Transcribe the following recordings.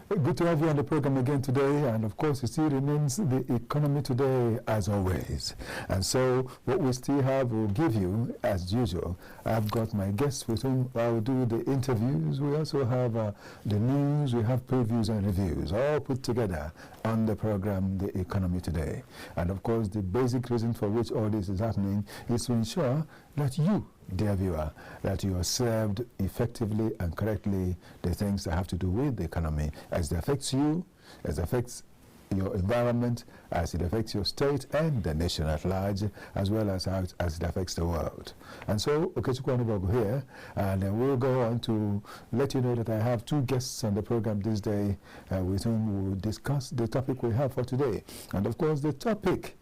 Good to have you on the program again today, and of course it still remains the economy today as always. And so what we still have will give you as usual. I've got my guests with whom I'll do the interviews. We also have the news, we have previews and reviews all put together on the program The Economy Today. And of course the basic reason for which all this is happening is to ensure that you, dear viewer, that you are served effectively and correctly the things that have to do with the economy as it affects you, as it affects your environment, as it affects your state and the nation at large, as well as how as it affects the world. And so, Okechukwu here, and we'll go on to let you know that I have two guests on the program this day with whom we'll discuss the topic we have for today. And of course, the topic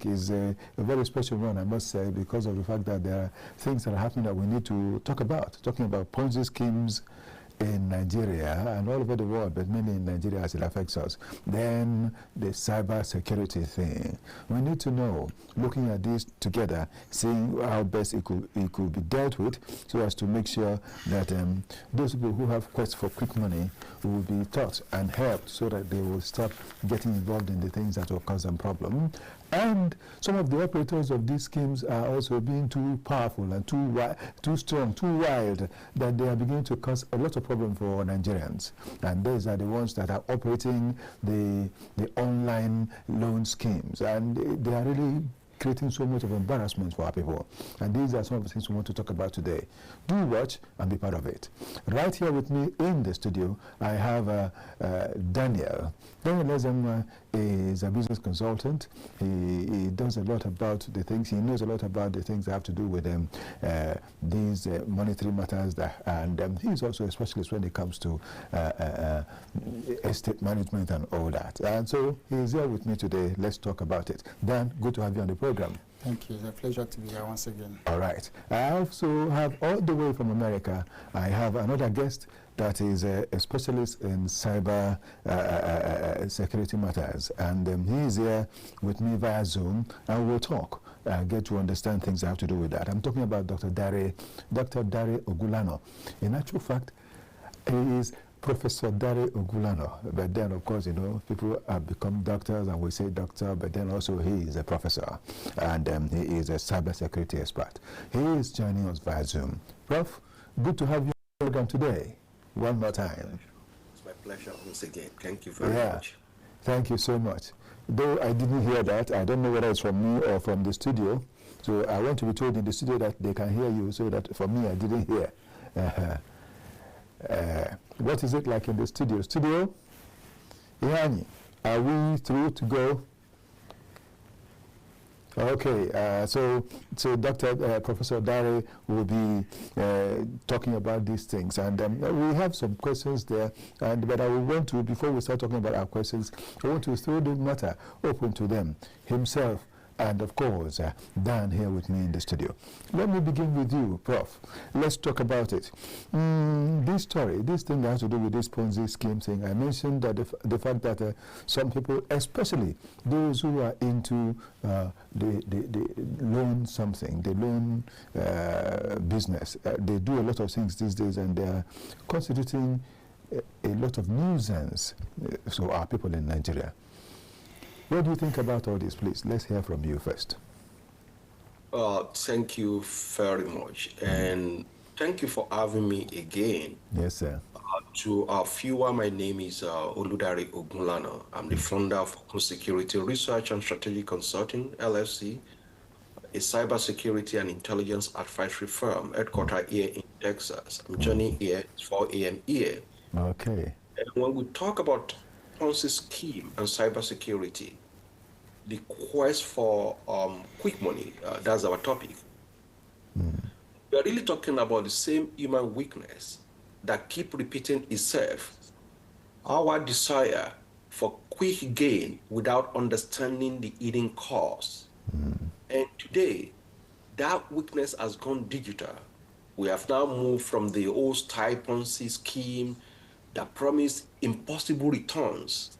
is a very special one, I must say, because of the fact that there are things that are happening that we need to talk about. Talking about Ponzi schemes in Nigeria and all over the world, but mainly in Nigeria as it affects us. Then the cyber security thing. We need to know, looking at this together, seeing how best it could be dealt with, so as to make sure that those people who have quests for quick money will be taught and helped so that they will stop getting involved in the things that will cause them problem. And some of the operators of these schemes are also being too powerful and too strong, too wild, that they are beginning to cause a lot of problem for Nigerians. And these are the ones that are operating the online loan schemes. And they are really creating so much of embarrassment for our people. And these are some of the things we want to talk about today. Do watch and be part of it. Right here with me in the studio, I have Daniel. Daniel is a business consultant. He does a lot about the things. He knows a lot about the things that have to do with these monetary matters. And he's also a specialist when it comes to estate management and all that. And so he's here with me today. Let's talk about it. Dan, good to have you on the program. Thank you. It's a pleasure to be here once again. All right. I also have, all the way from America, I have another guest that is a specialist in cyber security matters. And he is here with me via Zoom, and we'll talk, get to understand things that have to do with that. I'm talking about Dr. Dare Ogulano. In actual fact, he is Professor Dare Ogulano, but then of course, you know, people have become doctors and we say doctor, but then also he is a professor and he is a cybersecurity expert. He is joining us via Zoom. Prof, good to have you on the program today, one more time. It's my pleasure once again. Thank you very much. Thank you so much. Though I didn't hear that, I don't know whether it's from me or from the studio, so I want to be told in the studio that they can hear you, so that for me I didn't hear. What is it like in the studio? Studio? Yani, are we through to go? Okay, so Professor Dare will be talking about these things, and we have some questions there. But I will want to, before we start talking about our questions, I want to throw the matter open to them himself. And of course, Dan here with me in the studio. Let me begin with you, Prof. Let's talk about it. This thing that has to do with this Ponzi scheme thing, I mentioned that the fact that some people, especially those who are into the loan something, the loan business, they do a lot of things these days, and they're constituting a lot of nuisance for our people in Nigeria. What do you think about all this, please? Let's hear from you first. Thank you very much. And thank you for having me again. Yes, sir. To our viewer, my name is Oludare Ogunlana. I'm the founder of Open Security Research and Strategic Consulting, LLC, a cybersecurity and intelligence advisory firm headquartered here in Texas. I'm joining here, it's 4 a.m. here. Okay. And when we talk about Ponzi scheme and cybersecurity, the quest for quick money, that's our topic. We are really talking about the same human weakness that keep repeating itself, our desire for quick gain without understanding the hidden cause. And today, that weakness has gone digital. We have now moved from the old style Ponzi scheme that promise impossible returns,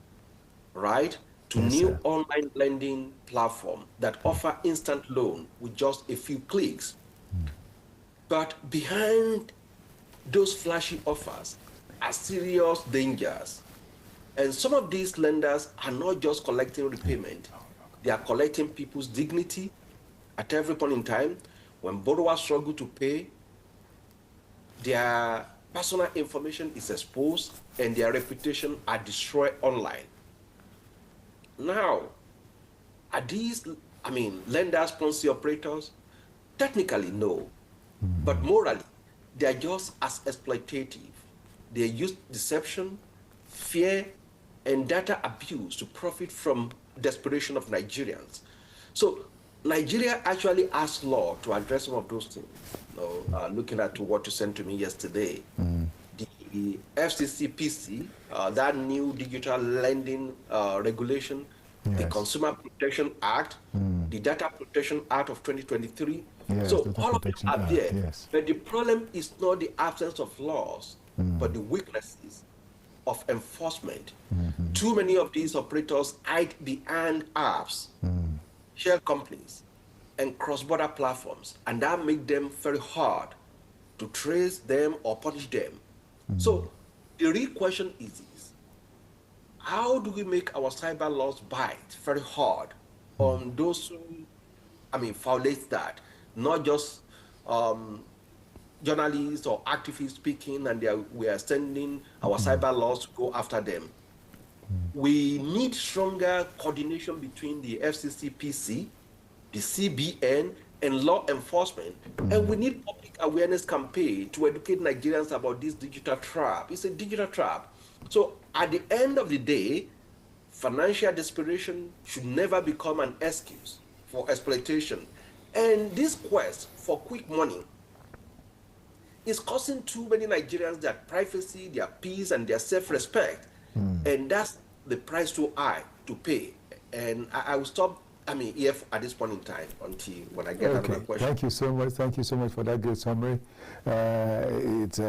right, to new online lending platform that offer instant loan with just a few clicks. But behind those flashy offers are serious dangers And some of these lenders are not just collecting repayment, they are collecting people's dignity at every point in time. When borrowers struggle to pay, their personal information is exposed and their reputation are destroyed online. Now, are these, lenders, Ponzi operators? Technically, no. But morally, they are just as exploitative. They use deception, fear, and data abuse to profit from desperation of Nigerians. So Nigeria actually has law to address some of those things. Looking at what you sent to me yesterday, the FCCPC, that new digital lending regulation, the Consumer Protection Act, the Data Protection Act of 2023. Yes, so all of them are there. Yes. But the problem is not the absence of laws, but the weaknesses of enforcement. Too many of these operators hide behind apps, share companies, and cross-border platforms, and that makes them very hard to trace them or punish them. So the real question is this: how do we make our cyber laws bite very hard on those who, violate that? Not just journalists or activists speaking, and we are sending our cyber laws to go after them. We need stronger coordination between the FCCPC, the CBN, and law enforcement. And we need public awareness campaign to educate Nigerians about this digital trap. It's a digital trap. So at the end of the day, financial desperation should never become an excuse for exploitation. And this quest for quick money is costing too many Nigerians their privacy, their peace, and their self-respect. And that's the price too high to pay. And I will stop here at this point in time until when I get another question. Thank you so much. Thank you so much for that great summary. It's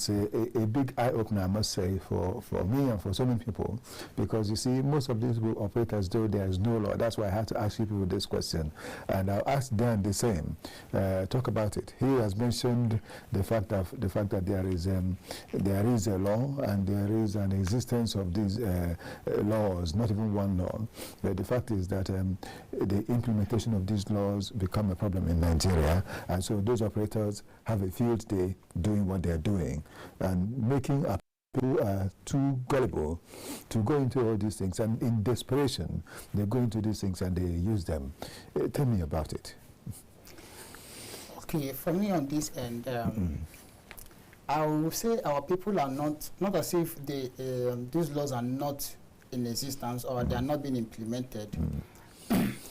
a big eye-opener, I must say, for me and for so many people, because you see, most of these will operate as though there is no law. That's why I had to ask people this question, and I'll ask Dan the same. Talk about it. He has mentioned the fact that there is a law and there is an existence of these laws, not even one law. But the fact is that the implementation of these laws become a problem in Nigeria, and so those operators have a field day doing what they're doing and making our people too gullible to go into all these things, and in desperation they go into these things and they use them. Tell me about it. Okay, for me on this end, I will say our people are not as if these laws are not in existence or they are not being implemented.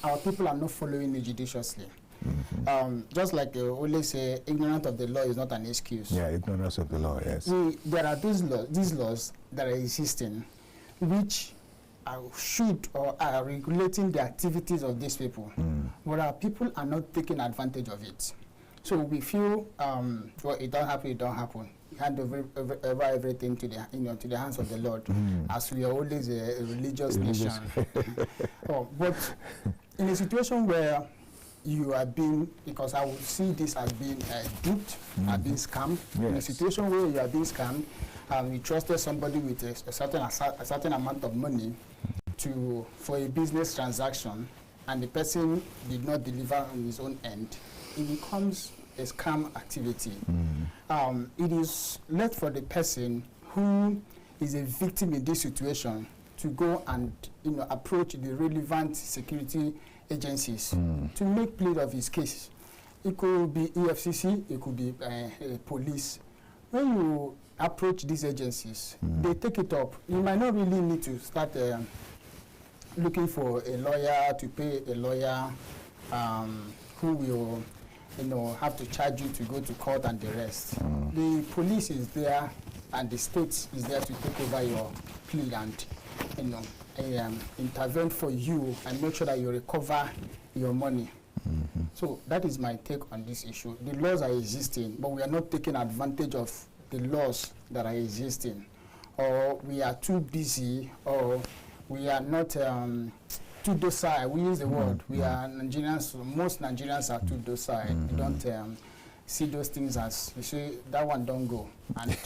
Our people are not following it judiciously. Just like they always say, ignorance of the law is not an excuse. Yeah, ignorance of the law, yes. There are these laws that are existing, which should or are regulating the activities of these people, but our people are not taking advantage of it. So we feel, well, it don't happen. Hand over everything to the hands of the Lord, as we are always a religious nation. But in a situation where you are being, because I would see this as being duped, as being scammed. Yes. In a situation where you are being scammed, you trusted somebody with a certain amount of money for a business transaction, and the person did not deliver on his own end, it becomes a scam activity. It is left for the person who is a victim in this situation to go and approach the relevant security agencies to make plea of his case. It could be EFCC, it could be police. When you approach these agencies, they take it up. You might not really need to start looking for a lawyer, to pay a lawyer who will have to charge you to go to court and the rest. The police is there and the state is there to take over your plea and intervene for you and make sure that you recover your money. So that is my take on this issue. The laws are existing, but we are not taking advantage of the laws that are existing. Or we are too busy, or we are not too docile. We use the word. We are Nigerians. Most Nigerians are too docile. We don't see those things as, you say, that one don't go, and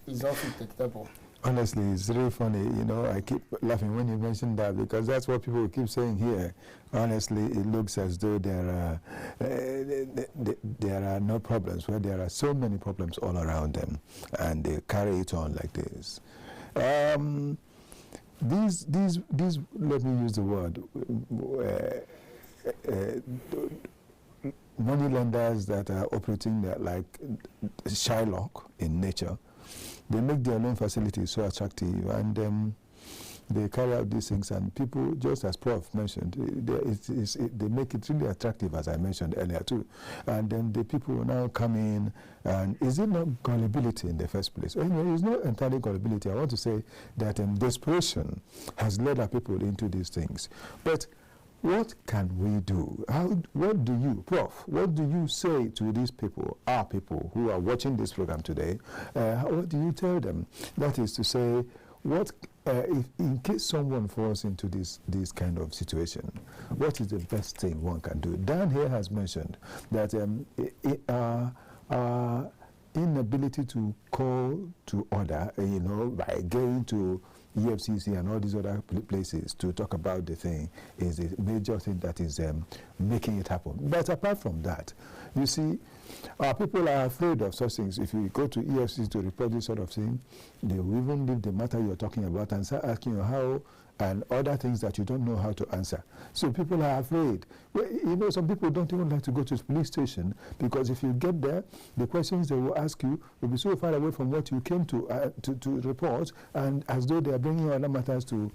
it's off the table. Honestly, it's really funny. You know, I keep laughing when you mention that because that's what people keep saying here. Honestly, it looks as though there are no problems, where there are so many problems all around them, and they carry it on like this. These, let me use the word, money lenders that are operating like Shylock in nature. They make their loan facilities so attractive, and they carry out these things, and people, just as Prof mentioned, they make it really attractive, as I mentioned earlier too. And then the people will now come in, and is it not gullibility in the first place? Anyway, it's not entirely gullibility. I want to say that desperation has led our people into these things. But what can we do? What do you, Prof, what do you say to these people, our people who are watching this program today? What do you tell them? That is to say, what, if in case someone falls into this kind of situation, what is the best thing one can do? Dan here has mentioned that inability to call to order, by going to EFCC and all these other places to talk about the thing is a major thing that is making it happen. But apart from that, you see, our people are afraid of such things. If you go to EFCC to report this sort of thing, they will even leave the matter you're talking about and start asking you how and other things that you don't know how to answer. So people are afraid. Well, some people don't even like to go to the police station because if you get there, the questions they will ask you will be so far away from what you came to report, and as though they are bringing other matters to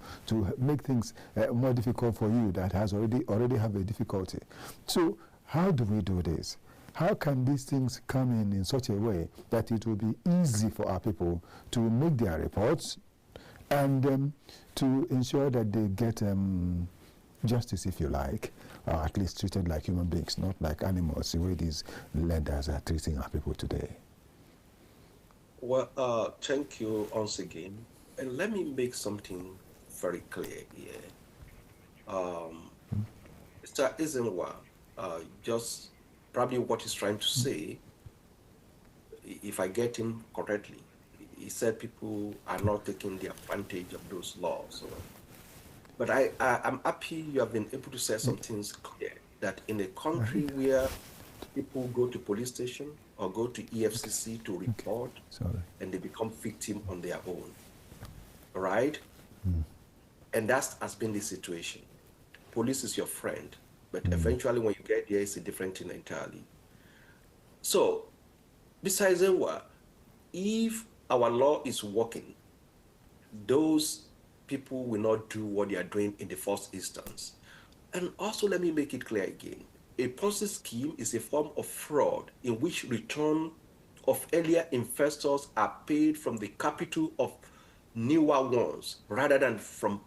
make things more difficult for you that has already have a difficulty. So how do we do this? How can these things come in such a way that it will be easy for our people to make their reports and to ensure that they get justice, if you like, or at least treated like human beings, not like animals, the way these lenders are treating our people today? Well, thank you once again. And let me make something very clear here. Mr. Izenwa, just probably what he's trying to say, if I get him correctly, he said people are not taking the advantage of those laws. But I'm happy you have been able to say some things clear, that in a country where people go to police station or go to EFCC to report, and they become victim on their own, right? And that has been the situation. Police is your friend, but eventually when you get there, it's a different thing entirely. So, besides that, if our law is working, those people will not do what they are doing in the first instance. And also, let me make it clear again. A Ponzi scheme is a form of fraud in which return of earlier investors are paid from the capital of newer ones rather than from,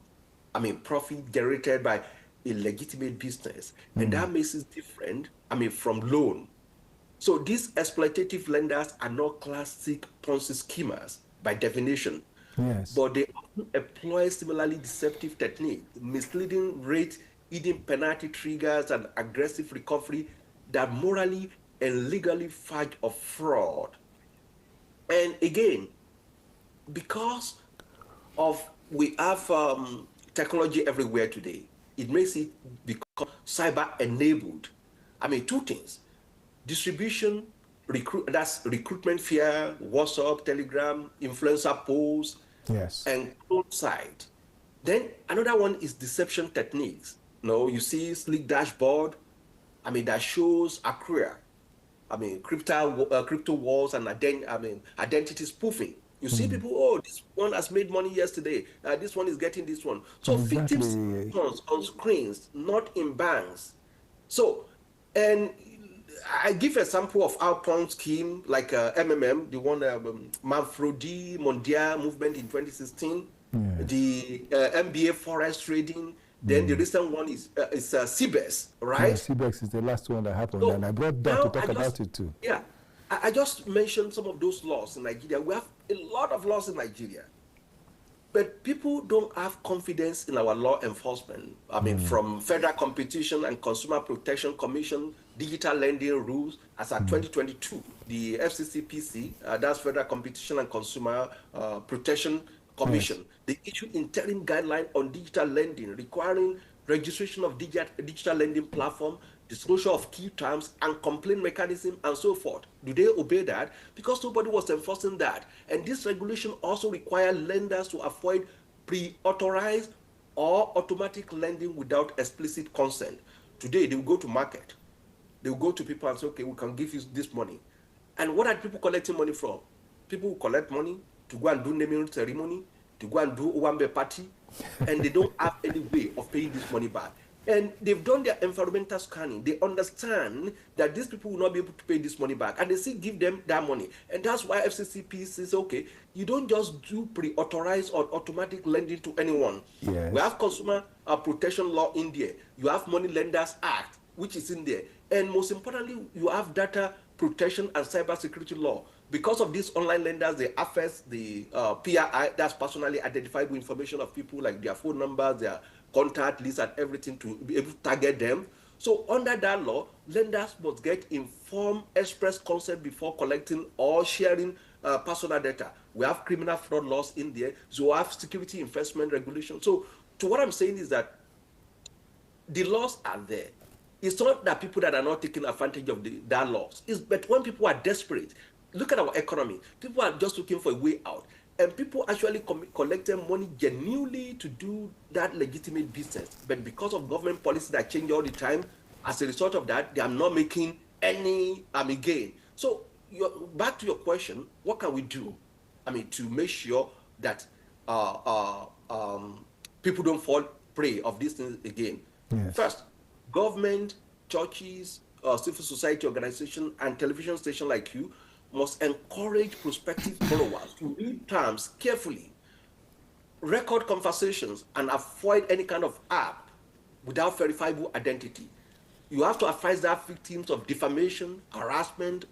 profit generated by a legitimate business. And that makes it different, from loan. So these exploitative lenders are not classic Ponzi schemers by definition. Yes. But they often employ similarly deceptive techniques, misleading rate, hidden penalty triggers, and aggressive recovery that morally and legally fight of fraud. And again, because we have technology everywhere today, it makes it become cyber-enabled. Two things. Distribution, that's recruitment fear, WhatsApp, Telegram, influencer posts, yes, and clone site. Then another one is deception techniques. You see sleek dashboard, that shows accrual. Crypto walls and identity spoofing. You see people, this one has made money yesterday. This one is getting this one. So victims on screens, not in banks. So, and I give a sample of our Ponzi scheme, like MMM, the one Manfrodi Mondial movement in 2016, the MBA forest trading. Then the recent one is CBEX, right? Yeah, CBEX is the last one that happened, so and I brought that to talk about it too. Yeah, I just mentioned some of those laws in Nigeria. We have a lot of laws in Nigeria, but people don't have confidence in our law enforcement. From Federal Competition and Consumer Protection Commission, digital lending rules, as at 2022, the FCCPC, that's Federal Competition and Consumer Protection Commission. Yes. They issued interim guideline on digital lending, requiring registration of digital lending platform, disclosure of key terms, and complaint mechanism, and so forth. Do they obey that? Because nobody was enforcing that. And this regulation also requires lenders to avoid pre-authorized or automatic lending without explicit consent. Today, they will go to market. They will go to people and say, okay, we can give you this money. And what are people collecting money from? People who collect money to go and do naming ceremony, to go and do Owambe party, and they don't have any way of paying this money back. And they've done their environmental scanning. They understand that these people will not be able to pay this money back, and they still give them that money. And that's why FCCP says, okay, you don't just do pre-authorized or automatic lending to anyone. Yes. We have consumer protection law in there. You have Money Lenders Act, which is in there. And most importantly, you have data protection and cybersecurity law. Because of these online lenders, they access the PII, that's personally identifiable information of people, like their phone numbers, their contact lists, and everything, to be able to target them. So under that law, lenders must get informed express consent before collecting or sharing personal data. We have criminal fraud laws in there. So we have security investment regulation. So to what I'm saying is that the laws are there. It's not that people that are not taking advantage of that laws. But when people are desperate, look at our economy. People are just looking for a way out. And people actually collecting money genuinely to do that legitimate business. But because of government policy that change all the time, as a result of that, they are not making any gain. So back to your question, what can we do? To make sure that people don't fall prey of these things again. Yes. First, government, churches, civil society organizations, and television stations like you must encourage prospective borrowers to read terms carefully, record conversations, and avoid any kind of app without verifiable identity. You have to advise that victims of defamation, harassment,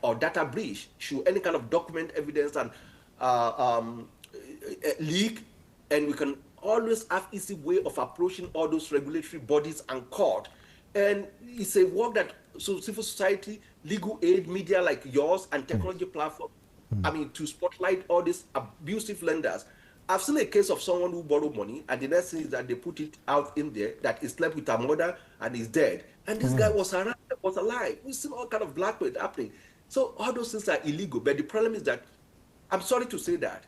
or data breach show any kind of document evidence and leak, and we can always have easy way of approaching all those regulatory bodies and court. And it's a work that civil society, legal aid, media like yours, and technology platform, to spotlight all these abusive lenders. I've seen a case of someone who borrowed money, and the next thing is that they put it out in there that he slept with her mother and is dead. And this guy was alive. We've seen all kind of blackmail happening. So all those things are illegal. But the problem is that, I'm sorry to say that,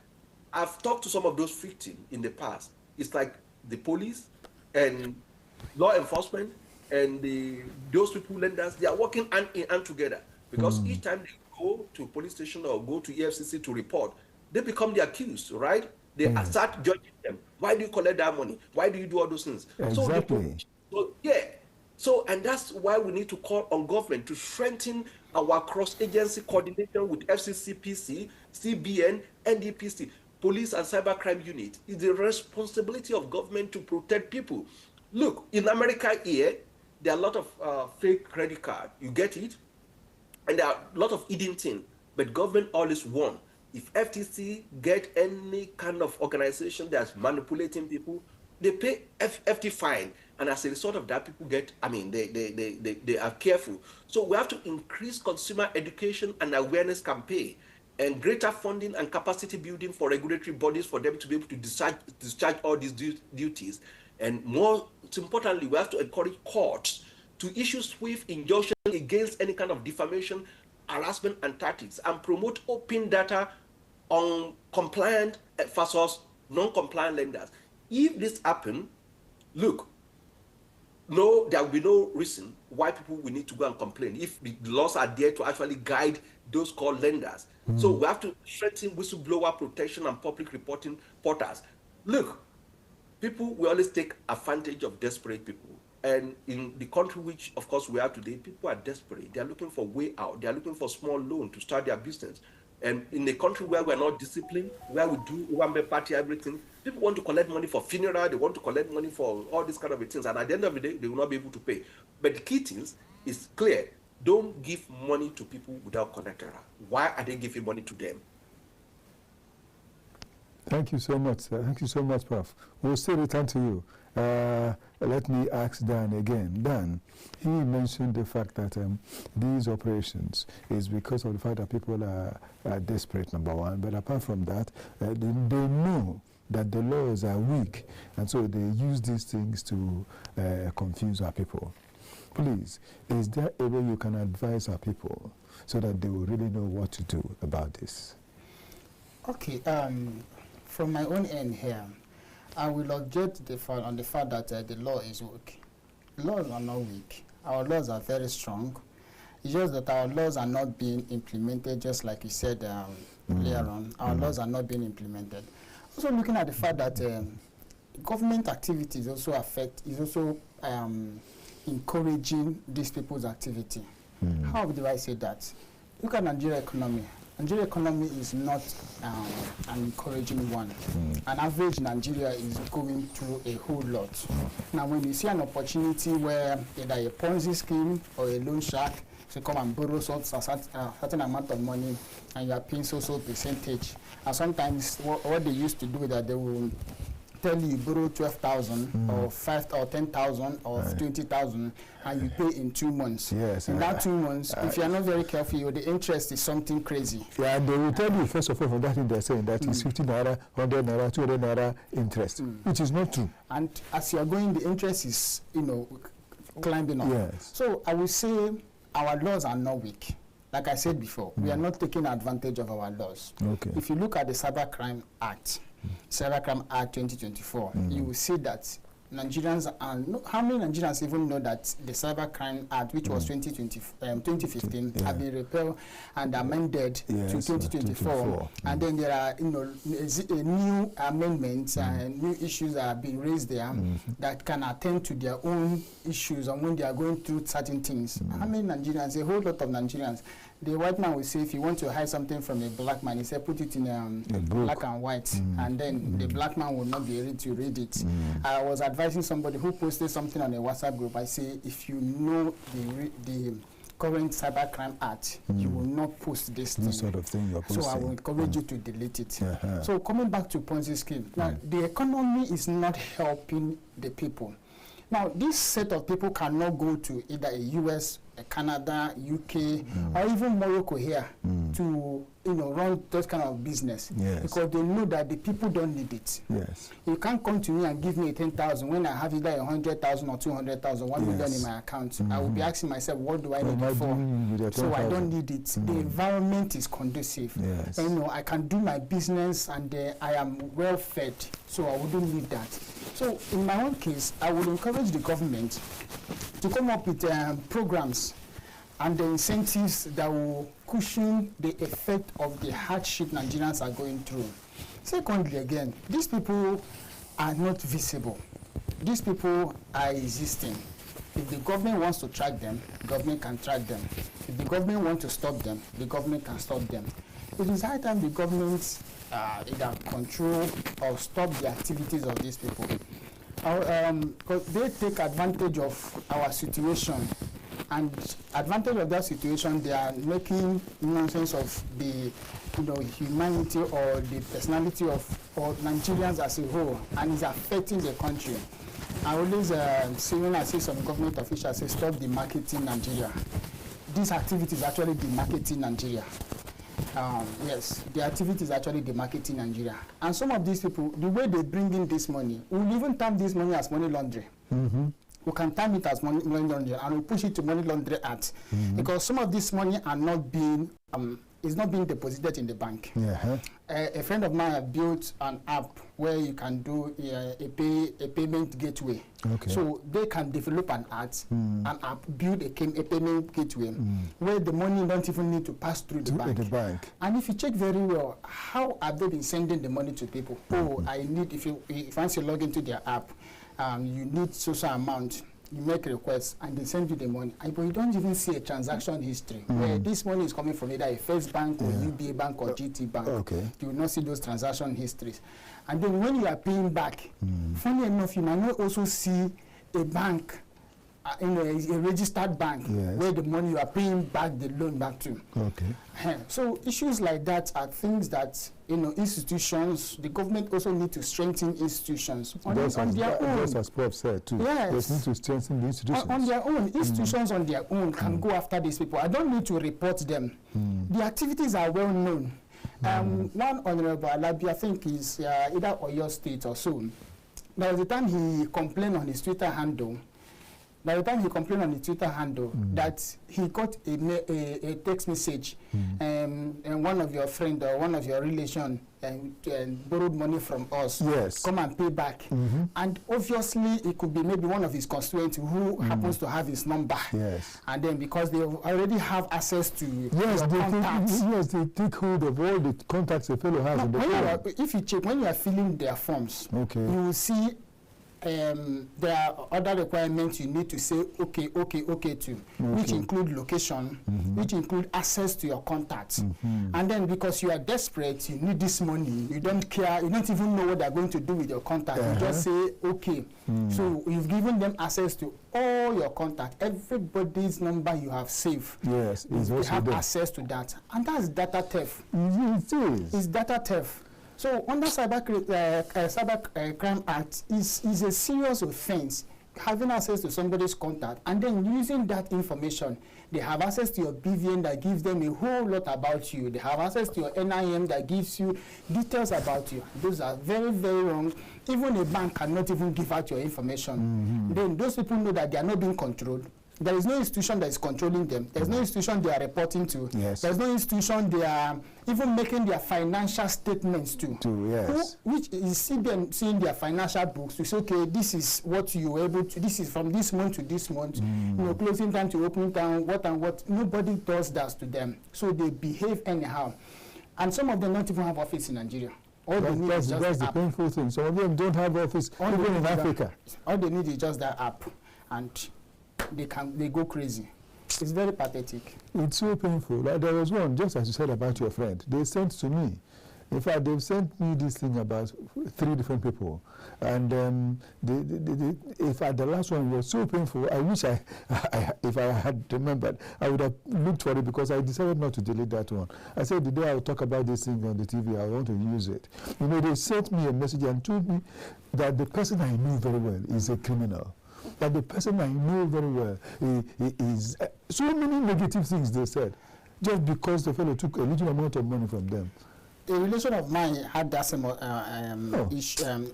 I've talked to some of those victims in the past. It's like the police and law enforcement and those people, lenders, they are working hand in hand together. Because each time they go to a police station or go to EFCC to report, they become the accused, right? They start judging them. Why do you collect that money? Why do you do all those things? Exactly. And that's why we need to call on government to strengthen our cross-agency coordination with FCCPC, CBN, NDPC, Police and Cybercrime Unit. It's the responsibility of government to protect people. Look, in America here, there are a lot of fake credit card. You get it? And there are a lot of hidden things. But government always won. If FTC get any kind of organization that's manipulating people, they pay FT fine. And as a result of that, people get, they are careful. So we have to increase consumer education and awareness campaign, and greater funding and capacity building for regulatory bodies for them to be able to discharge all these duties. And more importantly, we have to encourage courts to issue swift injunction against any kind of defamation, harassment, and tactics, and promote open data on compliant versus non-compliant lenders. If this happens, look, there will be no reason why people will need to go and complain if the laws are there to actually guide those called lenders. So we have to strengthen whistleblower protection and public reporting portals. Look, people will always take advantage of desperate people. And in the country which, of course, we are today, people are desperate. They are looking for a way out. They are looking for small loan to start their business. And in a country where we're not disciplined, where we do Owambe party, everything, people want to collect money for funeral, they want to collect money for all these kind of things. And at the end of the day, they will not be able to pay. But the key things is clear. Don't give money to people without collateral. Why are they giving money to them? Thank you so much. Thank you so much, Prof. We'll still return to you. Let me ask Dan again. Dan, he mentioned the fact that these operations is because of the fact that people are desperate, number one. But apart from that, they know that the laws are weak, and so they use these things to confuse our people. Please, is there a way you can advise our people so that they will really know what to do about this? Okay, from my own end here, I will object on the fact that the law is weak. Laws are not weak. Our laws are very strong. It's just that our laws are not being implemented, just like you said earlier on. Our laws are not being implemented. Also looking at the fact that government activities also encouraging these people's activity. How do I say that? Look at Nigeria economy. Nigeria economy is not an encouraging one. An average Nigeria is going through a whole lot. Now, when you see an opportunity where either a Ponzi scheme or a loan shark to come and borrow a certain amount of money, and you are paying so percentage, and sometimes what they used to do is that they will tell you borrow 12,000 or 5 or 10,000 or 20,000, and you pay in 2 months. Yes. In that 2 months, if you are not very careful, the interest is something crazy. Yeah, and they will tell you first of all from that thing they're saying that is 50 naira, 100 naira, 200 naira interest, which is not true. And as you are going, the interest is climbing up. Yes. So I would say our laws are not weak. Like I said before, we are not taking advantage of our laws. Okay. If you look at the Cybercrime Act, Cybercrime Act 2024, you will see that Nigerians how many Nigerians even know that the Cybercrime Act, which was 2015, have been repealed and amended to 2024, and then there are new amendments and new issues that have been raised there that can attend to their own issues and when they are going through certain things. How many Nigerians? A whole lot of Nigerians. The white man will say, if you want to hide something from a black man, he said, put it in black and white, and then the black man will not be able to read it. I was advising somebody who posted something on a WhatsApp group. I say, if you know the current Cybercrime Act, you will not post this thing. Sort of thing you're posting. So I will encourage you to delete it. So coming back to Ponzi scheme, now the economy is not helping the people. Now, this set of people cannot go to either a US, a Canada, UK, or even Morocco here to run that kind of business, because they know that the people don't need it. Yes. You can't come to me and give me 10,000 when I have either 100,000 or 200,000, 1 million in my account. I will be asking myself, what do I need it for? So I don't need it. The environment is conducive. Yes. I can do my business and I am well fed, so I wouldn't need that. So in my own case, I would encourage the government to come up with programs and the incentives that will cushion the effect of the hardship Nigerians are going through. Secondly, again, these people are not visible. These people are existing. If the government wants to track them, the government can track them. If the government wants to stop them, the government can stop them. It is high time the government either control or stop the activities of these people. Because they take advantage of our situation, and advantage of that situation, they are making nonsense of the humanity or the personality of Nigerians as a whole, and is affecting the country. I always see when I see some government officials say, stop demarketing Nigeria. These activities actually demarketing Nigeria. Yes, the activity is actually demarketing Nigeria. And some of these people, the way they bring in this money, we'll even term this money as money laundering. We can term it as money laundering, and we'll push it to money laundering act. Because some of this money are not being, is not being deposited in the bank. A friend of mine have built an app where you can do a payment gateway. So they can develop an app, build a payment gateway where the money don't even need to pass through the bank. And if you check very well, how have they been sending the money to people? I need, if once you log into their app, you need social amount. You make requests and they send you the money, but you don't even see a transaction history where this money is coming from either a First Bank or UBA Bank or GT Bank. You will not see those transaction histories. And then when you are paying back, funny enough, you might not also see a bank a registered bank, yes, where the money you are paying back the loan back to. Okay. So issues like that are things that institutions, the government also need to strengthen institutions on their own. Just as Prof said too. Yes. They need to strengthen the institutions. On their own. Institutions on their own can go after these people. I don't need to report them. The activities are well known. One Honorable Alabi, I think is either Oyo State or so. By the time he complained on his Twitter handle, that he got a text message, and one of your friend or one of your relation borrowed money from us, yes, come and pay back. And obviously it could be maybe one of his constituents who happens to have his number. Yes. And then because they already have access to yes, your contacts. Yes, they take hold of all the contacts a fellow has in the phone. If you check, when you are filling their forms, okay, you will see there are other requirements you need to say okay to, which include location, which include access to your contacts. And then because you are desperate, you need this money, you don't care, you don't even know what they're going to do with your contact. You just say okay. So you've given them access to all your contacts. Everybody's number you have saved. Yes, they have access to that. And that's data theft. It is. It's data theft. So under Cyber Crime Act is a serious offense, having access to somebody's contact and then using that information. They have access to your BVN that gives them a whole lot about you. They have access to your NIM that gives you details about you. Those are very, very wrong. Even a bank cannot even give out your information. Then those people know that they are not being controlled. There is no institution that is controlling them. There's no institution they are reporting to. Yes. There's no institution they are even making their financial statements to. Yes. Which is seeing their financial books to say, okay, this is what you were able to, this is from this month to this month, closing time to opening time, what and what. Nobody does that to them. So they behave anyhow. And some of them don't even have office in Nigeria. That's the painful thing. Some of them don't have office even in Africa. All they need is just that app. And they go crazy. It's very pathetic. It's so painful. Like there was one, just as you said about your friend, they sent to me. In fact, they've sent me this thing about 3 different people. And in fact, the last one was so painful. I wish if I had remembered, I would have looked for it because I decided not to delete that one. I said the day I'll talk about this thing on the TV, I want to use it. They sent me a message and told me that the person I know very well is a criminal. That the person I know very well is so many negative things they said, just because the fellow took a little amount of money from them. A relation of mine had that same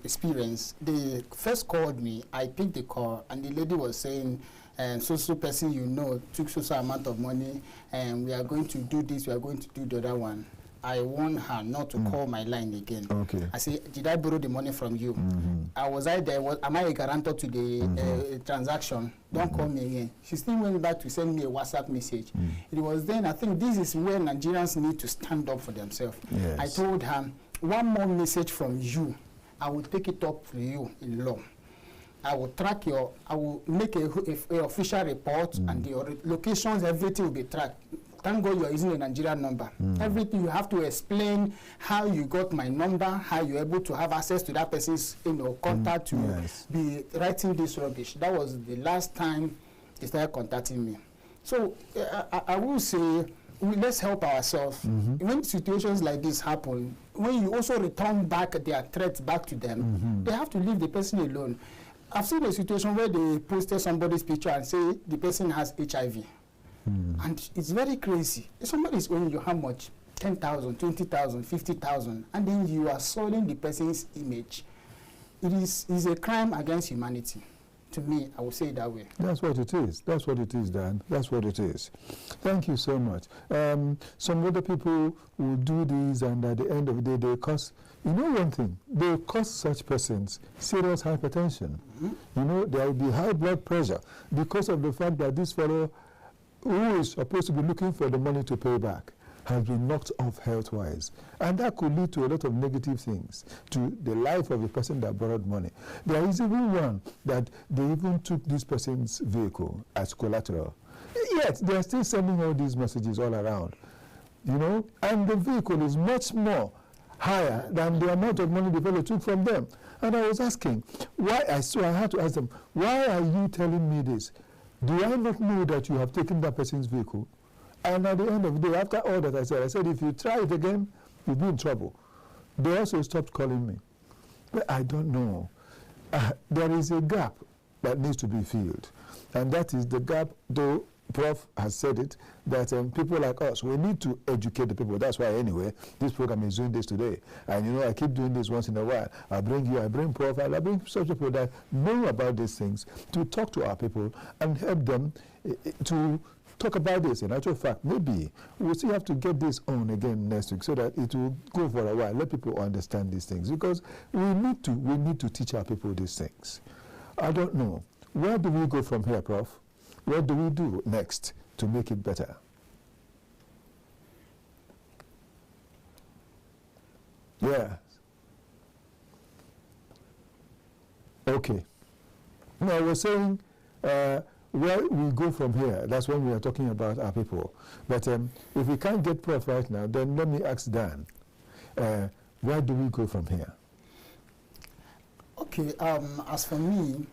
experience. They first called me, I picked the call, and the lady was saying, so person took so amount of money, and we are going to do this, we are going to do the other one. I warned her not to call my line again. Okay. I said, did I borrow the money from you? Was I there? Am I a guarantor to the transaction? Don't call me again. She still went back to send me a WhatsApp message. It was then, I think this is where Nigerians need to stand up for themselves. Yes. I told her, one more message from you, I will take it up to you in law. I will track I will make a official report and your locations, everything will be tracked. Thank God you are using a Nigerian number. Everything you have to explain how you got my number, how you're able to have access to that person's contact to be writing this rubbish. That was the last time they started contacting me. So I will say, let's help ourselves. When situations like this happen, when you also return back their threats back to them, they have to leave the person alone. I've seen a situation where they posted somebody's picture and say the person has HIV. And it's very crazy. If somebody is owing you how much? 10,000, 20,000, 50,000, and then you are soiling the person's image. It is a crime against humanity. To me, I would say it that way. That's what it is. That's what it is, Dan. That's what it is. Thank you so much. Some other people will do this, and at the end of the day, they cause, one thing, they cause such persons serious hypertension. There will be high blood pressure because of the fact that this fellow who is supposed to be looking for the money to pay back has been knocked off health-wise. And that could lead to a lot of negative things to the life of the person that borrowed money. There is even one that they even took this person's vehicle as collateral. Yet, they are still sending all these messages all around. And the vehicle is much more higher than the amount of money the fellow took from them. And I was asking, why? So I had to ask them, why are you telling me this? Do I not know that you have taken that person's vehicle? And at the end of the day, after all that I said, if you try it again, you'll be in trouble. They also stopped calling me. But I don't know. There is a gap that needs to be filled. And that is the gap, though Prof has said it, that people like us, we need to educate the people. That's why, anyway, this program is doing this today. And, you know, I keep doing this once in a while. I bring Prof, and I bring such people that know about these things to talk to our people and help them to talk about this. In actual fact, maybe we'll still have to get this on again next week so that it will go for a while. Let people understand these things, because we need to teach our people these things. I don't know. Where do we go from here, Prof? What do we do next to make it better? Yeah. Okay. Now we're saying where we go from here, that's when we are talking about our people. But if we can't get Prof right now, then let me ask Dan, where do we go from here? Okay, as for me,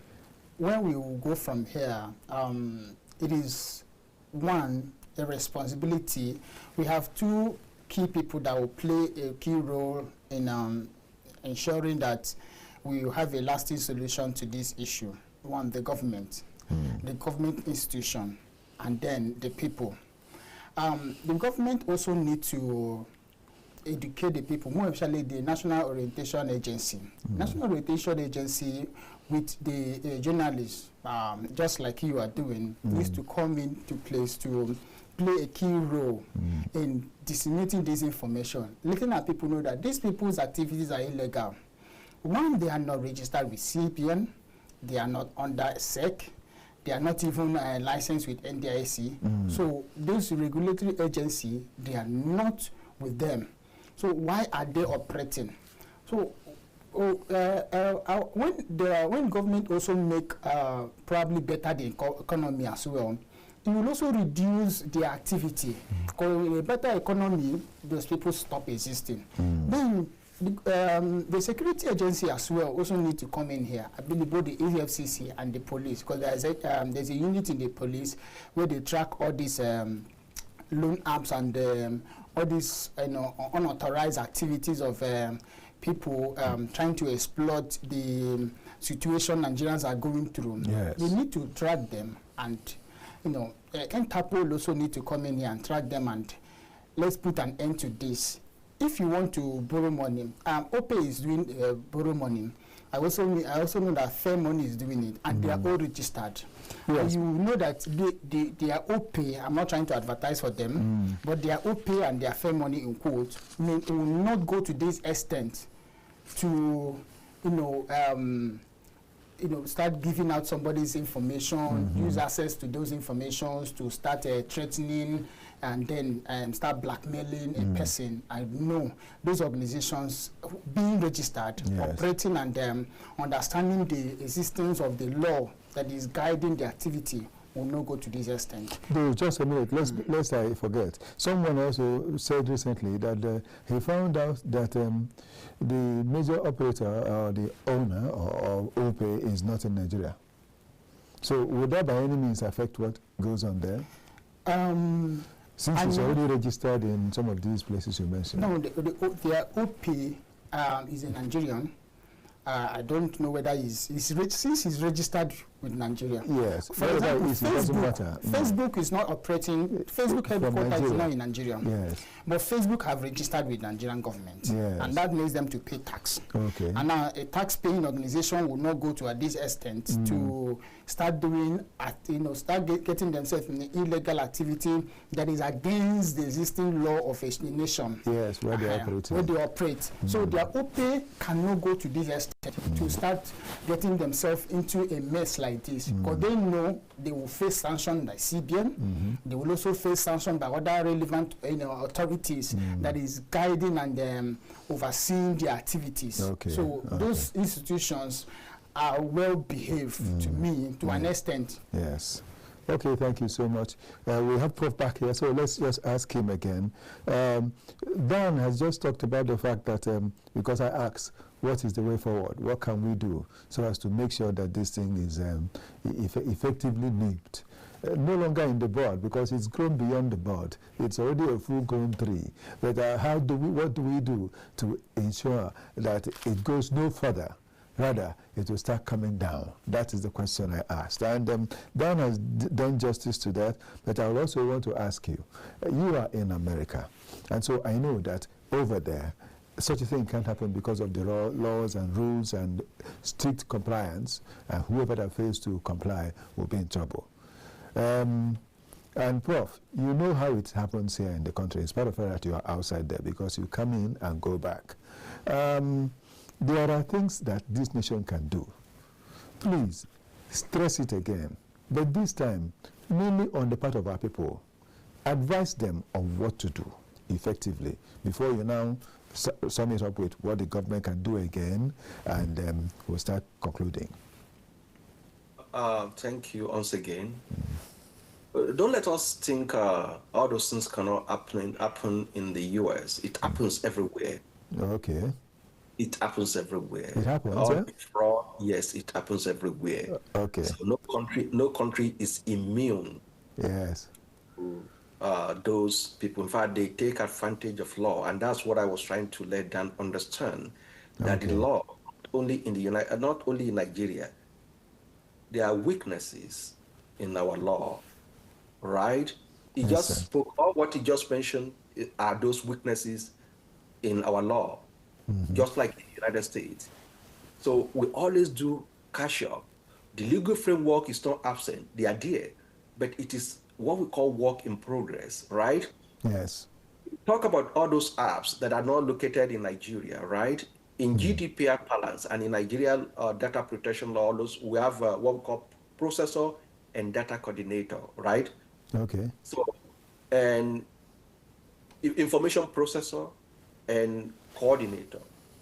where we will go from here, it is, one, a responsibility. We have two key people that will play a key role in ensuring that we will have a lasting solution to this issue. One, the government, the government institution, and then the people. The government also needs to educate the people, more especially the National Orientation Agency. National Orientation Agency with the journalists, just like you are doing, needs to come into place to play a key role in disseminating this information, letting our people know that these people's activities are illegal. One, they are not registered with CPN, they are not under SEC, they are not even licensed with NDIC. So those regulatory agencies, they are not with them. So why are they operating? So when government also make probably better the economy as well, it will also reduce their activity. Because with a better economy, those people stop existing. Then the security agency as well also need to come in here. I believe both the EFCC and the police, because there's a unit in the police where they track all these loan apps and all these unauthorized activities of people trying to exploit the situation Nigerians are going through. Yes. We need to track them, and Interpol also need to come in here and track them, and let's put an end to this. If you want to borrow money, OPE is doing borrow money. I also know that Fair Money is doing it, and they are all registered. Yes. You know that they are OPE. I'm not trying to advertise for them, but their OPE and their Fair Money in quotes will not go to this extent to start giving out somebody's information, use access to those informations to start threatening and then start blackmailing a person. I know those organizations being registered, operating, and understanding the existence of the law that is guiding the activity will not go to this extent. No, just a minute, lest I forget. Someone also said recently that he found out that the major operator or the owner of OPE is not in Nigeria. So would that by any means affect what goes on there? Since it's already registered in some of these places you mentioned. No, their OPE is a Nigerian. I don't know whether since he's registered with Nigeria. Yes, for example, it doesn't matter. Facebook is not operating. Facebook headquarters is not in Nigeria. Yes. But Facebook have registered with Nigerian government. Yes. And that makes them to pay tax. Okay. And now a tax-paying organization will not go to this extent to start doing, getting themselves in the illegal activity that is against the existing law of a nation. Yes, where they operate. Where they operate. So their OPE cannot go to this extent to start getting themselves into a mess like this, because they know they will face sanctions by CBN. They will also face sanctions by other relevant authorities that is guiding and overseeing their activities. Okay. So those institutions are well behaved to me to an extent. Yes. Okay, thank you so much. We have Prof back here, so let's just ask him again. Dan has just talked about the fact that, because I asked, what is the way forward? What can we do so as to make sure that this thing is effectively nipped? No longer in the bud, because it's grown beyond the bud. It's already a full-grown tree. But what do we do to ensure that it goes no further? Rather, it will start coming down. That is the question I asked. And Dan has done justice to that, but I also want to ask you, you are in America, and so I know that over there, such a thing can't happen because of the laws and rules and strict compliance, and whoever that fails to comply will be in trouble. And Prof, you know how it happens here in the country. It's part of it that you are outside there because you come in and go back. There are things that this nation can do. Please, stress it again. But this time, mainly on the part of our people, advise them on what to do effectively before you now sum it up with what the government can do again, and we'll start concluding. Thank you once again. Don't let us think all those things cannot happen in the U.S. It happens everywhere. Okay. It happens everywhere. It happens, yeah? Fraud, yes, it happens everywhere. Okay. So no country is immune. Yes. To those people. In fact, they take advantage of law, and that's what I was trying to let them understand. That the law, not only in Nigeria, there are weaknesses in our law, right? He just spoke. All what he just mentioned are those weaknesses in our law. Just like in the United States. So we always do cash up. The legal framework is not absent, they are there, but it is what we call work in progress, right? Yes. Talk about all those apps that are not located in Nigeria, right? In GDPR balance and in Nigeria data protection law, we have what we call processor and data coordinator, right? Okay. So, and information processor and coordinator.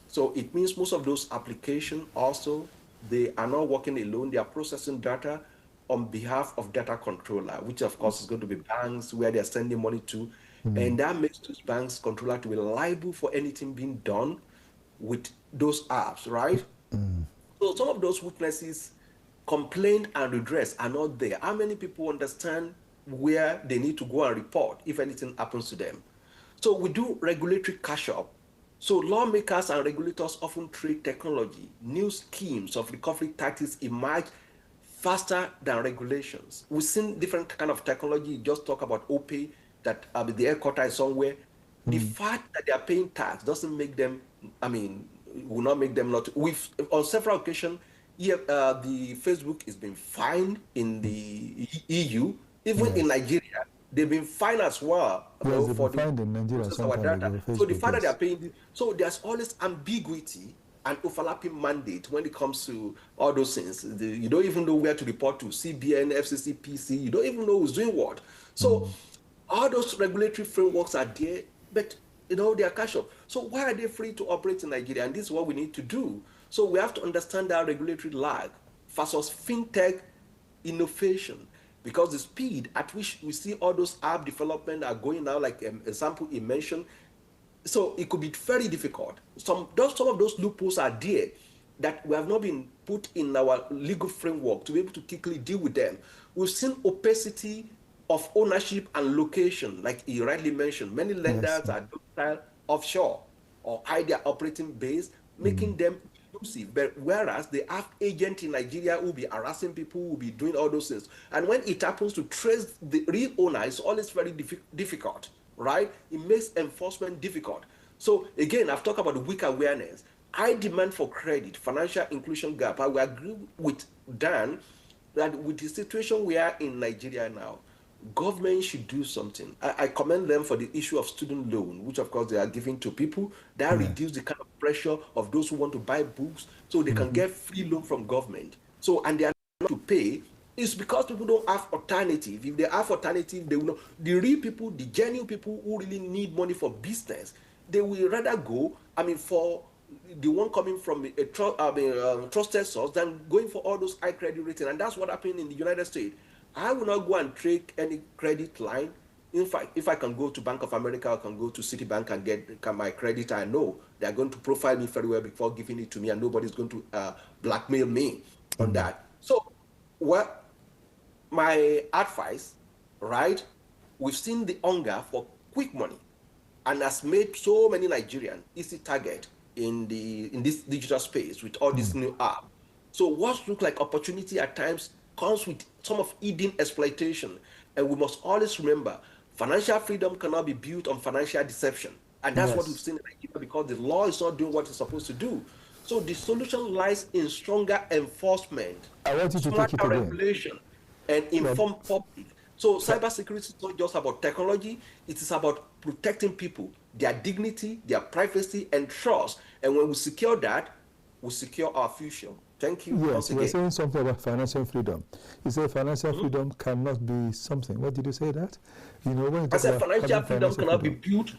So it means most of those applications also, they are not working alone. They are processing data on behalf of data controller, which of course is going to be banks where they're sending money to. And that makes those banks controller to be liable for anything being done with those apps, right? So some of those weaknesses, complaint and redress are not there. How many people understand where they need to go and report if anything happens to them? So we do regulatory cash up. So lawmakers and regulators often trade technology. New schemes of recovery tactics emerge faster than regulations. We've seen different kind of technology. You just talk about OPay, that the headquarters is somewhere. The fact that they are paying tax doesn't make them, will not make them not. On several occasions, the Facebook is being fined in the EU, even in Nigeria. They've been fined as well. Yes, they've been fined in Nigeria our data. So the fact that they are paying, so there's always ambiguity and overlapping mandate when it comes to all those things. You don't even know where to report to, CBN, FCC, PC. You don't even know who's doing what. So all those regulatory frameworks are there, but they are cash up. So why are they free to operate in Nigeria? And this is what we need to do. So we have to understand that regulatory lag versus fintech innovation. Because the speed at which we see all those app development are going now, like example he mentioned, so it could be very difficult. Some of those loopholes are there that we have not been put in our legal framework to be able to quickly deal with them. We've seen opacity of ownership and location, like he rightly mentioned. Many lenders are domiciled offshore or hide their operating base, making them elusive. But whereas they have agents in Nigeria who will be harassing people, who will be doing all those things. And when it happens to trace the real owner, it's always very difficult, right? It makes enforcement difficult. So again, I've talked about the weak awareness. High demand for credit, financial inclusion gap. I will agree with Dan that with the situation we are in Nigeria now, government should do something. I commend them for the issue of student loan, which of course they are giving to people. That reduce the kind of pressure of those who want to buy books so they can get free loan from government. So, and they are not to pay. It's because people don't have alternative. If they have alternative, they will know. The real people, the genuine people who really need money for business, they will rather go, for the one coming from a trusted source than going for all those high credit rating. And that's what happened in the United States. I will not go and take any credit line. In fact, if I can go to Bank of America, I can go to Citibank and get my credit, I know they're going to profile me very well before giving it to me, and nobody's going to blackmail me on that. So, well, my advice, right? We've seen the hunger for quick money, and has made so many Nigerians easy target in this digital space with all this new app. So what looks like opportunity at times comes with some of hidden exploitation, and we must always remember financial freedom cannot be built on financial deception, and that's what we've seen in Nigeria because the law is not doing what it's supposed to do. So the solution lies in stronger enforcement, smarter regulation, and informed public. So cybersecurity is not just about technology, it is about protecting people, their dignity, their privacy, and trust. And when we secure that, we secure our future. Thank you. Yes, you were saying something about financial freedom. You said financial freedom cannot be something. What did you say that? You know, when I said financial freedom cannot be built.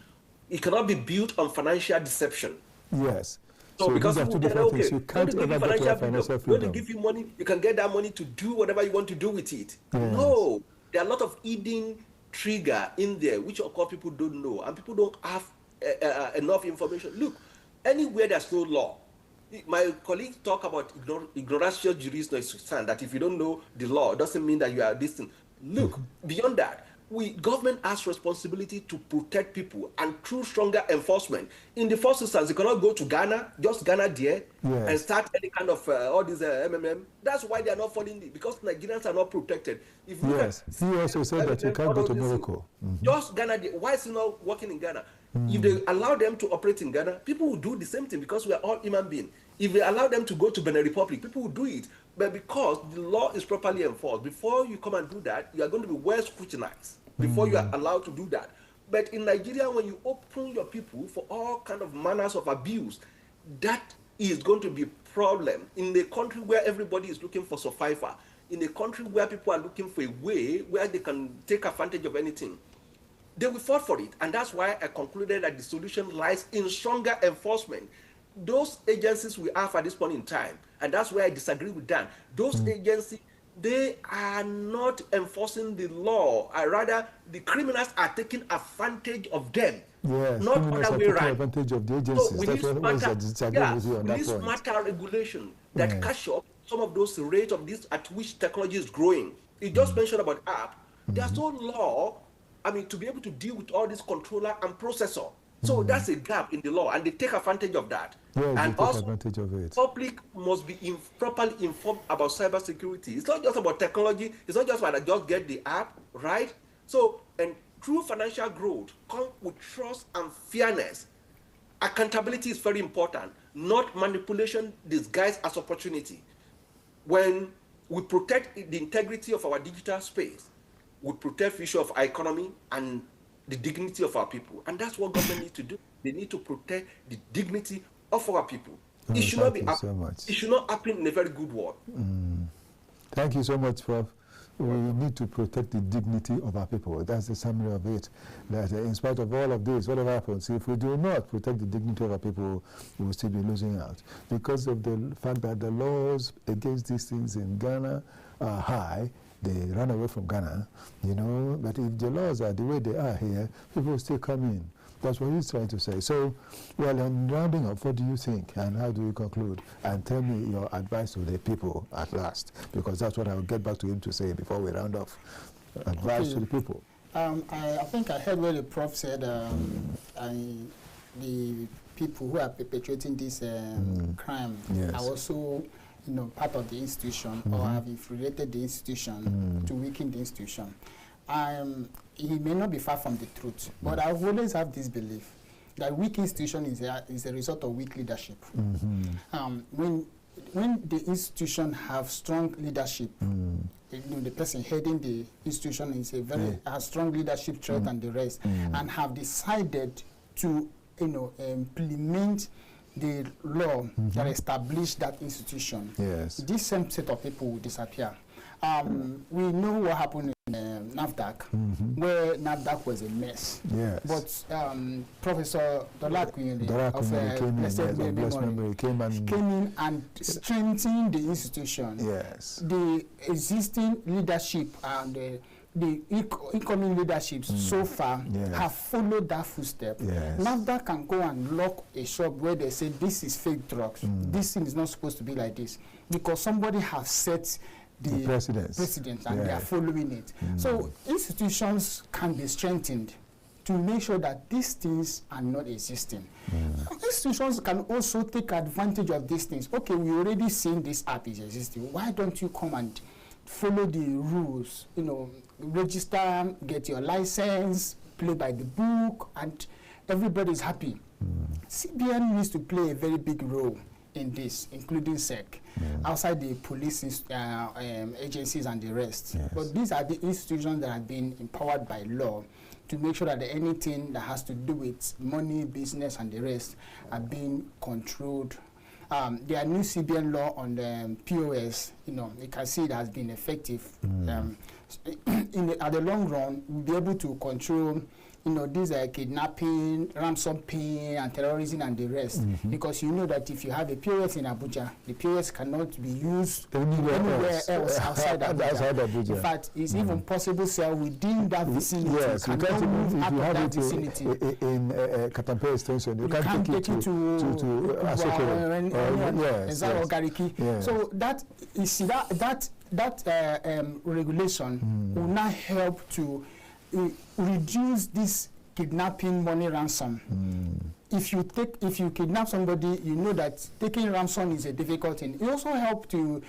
It cannot be built on financial deception. Yes. So because these are two different things. You can't ever get to financial freedom. When they give you money, you can get that money to do whatever you want to do with it. Yes. No, there are a lot of hidden trigger in there, which of course people don't know, and people don't have enough information. Look, anywhere there's no law, my colleagues talk about ignoratio juris non that if you don't know the law, it doesn't mean that you are distant. Look, beyond that, government has responsibility to protect people, and through stronger enforcement. In the first instance, you cannot go to Ghana, just Ghana there, and start any kind of all these MMM. That's why they are not following it, because Nigerians are not protected. If you he also said that you can't go to Morocco. Just Ghana there. Why is he not working in Ghana? If they allow them to operate in Ghana, people will do the same thing because we are all human beings. If they allow them to go to Benin Republic, people will do it. But because the law is properly enforced, before you come and do that, you are going to be well scrutinized before you are allowed to do that. But in Nigeria, when you open your people for all kind of manners of abuse, that is going to be a problem. In a country where everybody is looking for survivor, in a country where people are looking for a way where they can take advantage of anything, they will fight for it. And that's why I concluded that the solution lies in stronger enforcement. Those agencies we have at this point in time, and that's where I disagree with Dan, those agencies, they are not enforcing the law. Rather, the criminals are taking advantage of them. Yes, not other way around. Advantage of the agencies. So we need smarter regulation that catch up some of those rates of this at which technology is growing. You just mentioned about app. There's no law, to be able to deal with all this controller and processor. So that's a gap in the law, and they take advantage of that. Yes, and they take advantage of it. Public must be properly informed about cybersecurity. It's not just about technology. It's not just about just get the app, right? So, and true financial growth comes with trust and fairness. Accountability is very important, not manipulation disguised as opportunity. When we protect the integrity of our digital space, we protect the future of our economy and the dignity of our people. And that's what government needs to do. They need to protect the dignity of our people. It should not be it should not happen in a very good word. Thank you so much, Prof. We need to protect the dignity of our people. That's the summary of it. That in spite of all of this, whatever happens, if we do not protect the dignity of our people, we will still be losing out. Because of the fact that the laws against these things in Ghana are high, they run away from Ghana, but if the laws are the way they are here, people will still come in. That's what he's trying to say. So, well, in rounding up, what do you think, and how do you conclude? And tell me your advice to the people at last, because that's what I'll get back to him to say before we round off. Advice to the people. I think I heard what the Prof said, the people who are perpetrating this crime are also part of the institution or have infiltrated the institution to weaken the institution. He may not be far from the truth, but I always have this belief that weak institution is a result of weak leadership. When the institution have strong leadership, the person heading the institution is has strong leadership trait than the rest, and have decided to implement the law that established that institution, Yes. this same set of people will disappear. We know what happened in NAFDAC, where NAFDAC was a mess. Yes. But Professor Dolakunle of Blessed Memory came in and strengthened the institution. Yes. The existing leadership and the incoming leaderships so far have followed that footstep. Yes. NAFDAC can go and lock a shop where they say this is fake drugs. This thing is not supposed to be like this, because somebody has set the precedent and they are following it. So institutions can be strengthened to make sure that these things are not existing. Institutions can also take advantage of these things. Okay, we already seen this app is existing. Why don't you come and follow the rules? You know, register, get your license, play by the book, and everybody's happy. CBN needs to play a very big role in this, including SEC, outside the police agencies and the rest. Yes. But these are the institutions that have been empowered by law to make sure that anything that has to do with money, business, and the rest are being controlled. Their new CBN law on the POS, you know, you can see it has been effective. At the long run, we'll be able to control, you know, these are kidnapping, ransom paying, and terrorism and the rest. Because you know that if you have a POS in Abuja, the POS cannot be used anywhere else outside Abuja. In fact, it's even possible sell within that vicinity. Yes, you can't move out of that vicinity. In Katampe extension, you can't take it to Asokoro. Or Gariki. So that is that regulation will now help to reduce this kidnapping money ransom. If you kidnap somebody, you know that taking ransom is a difficult thing. It also helps to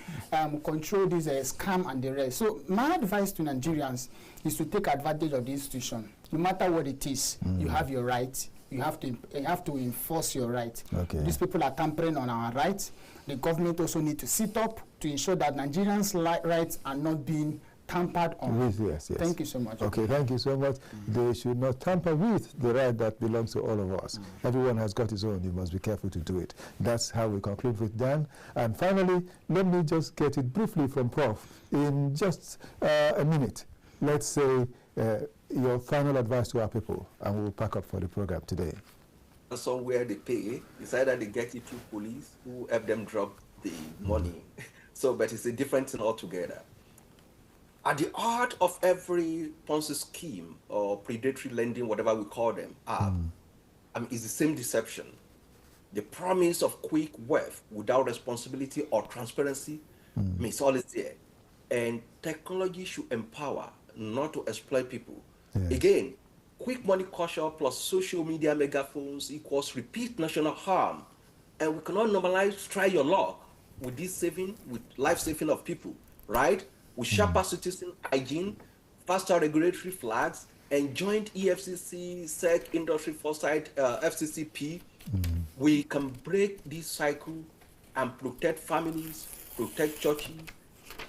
control this scam and the rest. So my advice to Nigerians is to take advantage of the institution. No matter what it is, you have your right. You have to enforce your right. Okay. These people are tampering on our rights. The government also need to sit up to ensure that Nigerians' rights are not being tampered on. Yes. Thank you so much. Okay, thank you so much. They should not tamper with the right that belongs to all of us. Everyone has got his own. You must be careful to do it. That's how we conclude with Dan. And finally, let me just get it briefly from Prof. In just a minute. Let's say your final advice to our people, and we'll pack up for the program today. Somewhere they pay, it's either they get it through police who help them drop the money. So, but it's a different thing altogether. At the heart of every Ponzi scheme or predatory lending, whatever we call them, is the same deception. The promise of quick wealth without responsibility or transparency is always there. And technology should empower, not to exploit people. Yes. Again, quick money culture plus social media megaphones equals repeat national harm. And we cannot normalize try your luck with this saving, with life saving of people, right? With sharper citizen hygiene, faster regulatory flags, and joint EFCC, SEC, industry foresight, FCCP, we can break this cycle and protect families, protect churches,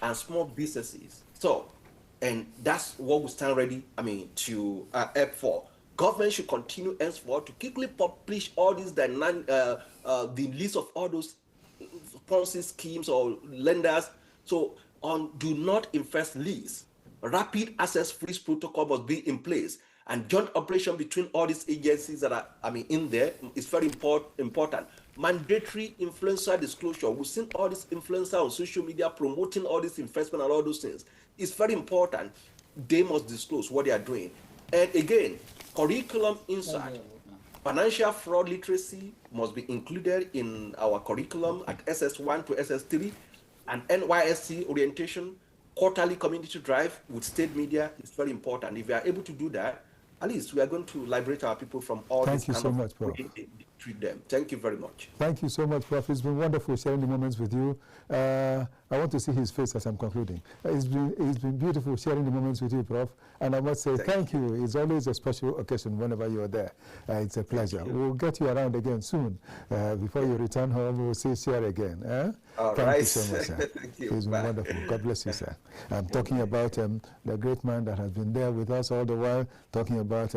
and small businesses. So, and that's what we stand ready, to help for. Government should continue henceforth to quickly publish all these, the list of all those Ponzi schemes or lenders. So, do not invest lease. Rapid access freeze protocol must be in place, and joint operation between all these agencies that are, in there is very important. Mandatory influencer disclosure. We've seen all these influencers on social media promoting all this investment and all those things. It's very important. They must disclose what they are doing. And again, curriculum insight. Financial fraud literacy must be included in our curriculum at SS1 to SS3, and NYSC orientation, quarterly community drive with state media is very important. If we are able to do that, at least we are going to liberate our people from all this kind of much, Prof. Treat them. Thank you very much. Thank you so much, Prof. It's been wonderful sharing the moments with you. I want to see his face as I'm concluding. It's been beautiful sharing the moments with you, Prof. And I must say thank you. It's always a special occasion whenever you're there. It's a pleasure. We'll get you around again soon. Before you return home, we'll see share again. Thank you so much, sir. Thank you. It's been wonderful. God bless you, sir. I'm talking about the great man that has been there with us all the while, talking about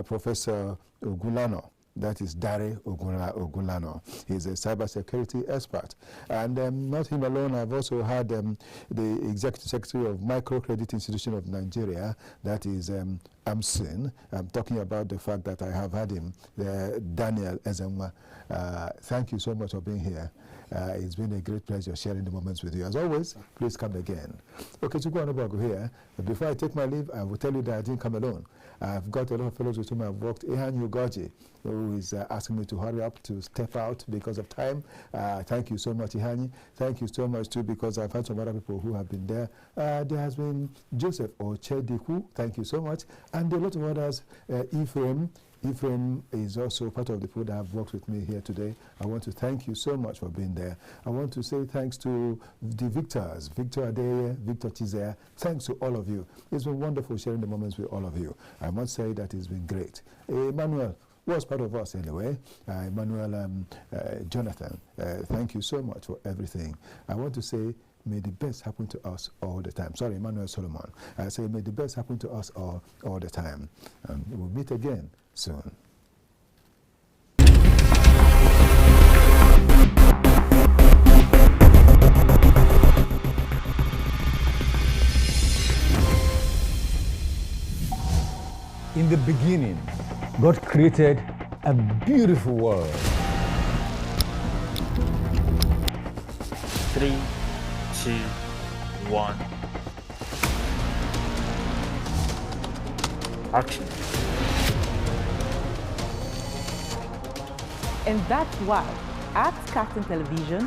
Professor Ogulano, That is Dare Ogunlano. He's a cybersecurity expert. And not him alone, I've also had the Executive Secretary of Microcredit Institution of Nigeria, that is AMSIN. I'm talking about the fact that I have had him, Daniel Ezenwa. Thank you so much for being here. It's been a great pleasure sharing the moments with you. As always, please come again. Okay, to go on about here, but before I take my leave, I will tell you that I didn't come alone. I've got a lot of fellows with whom I've worked. Ihan Ugoji, who is asking me to hurry up to step out because of time. Thank you so much, Ihani. Thank you so much, too, because I've had some other people who have been there. There has been Joseph Ochediku. Thank you so much. And a lot of others, Ephraim. Ephraim is also part of the people that have worked with me here today. I want to thank you so much for being there. I want to say thanks to the victors, Victor Adeye, Victor Chizea. Thanks to all of you. It's been wonderful sharing the moments with all of you. I must say that it's been great. Emmanuel was part of us anyway. Emmanuel Jonathan, thank you so much for everything. I want to say, may the best happen to us all the time. Sorry, Emmanuel Solomon. I say, may the best happen to us all the time. We'll meet again soon. In the beginning, God created a beautiful world. 3, 2, 1. Action. And that's why at KAFTAN Television,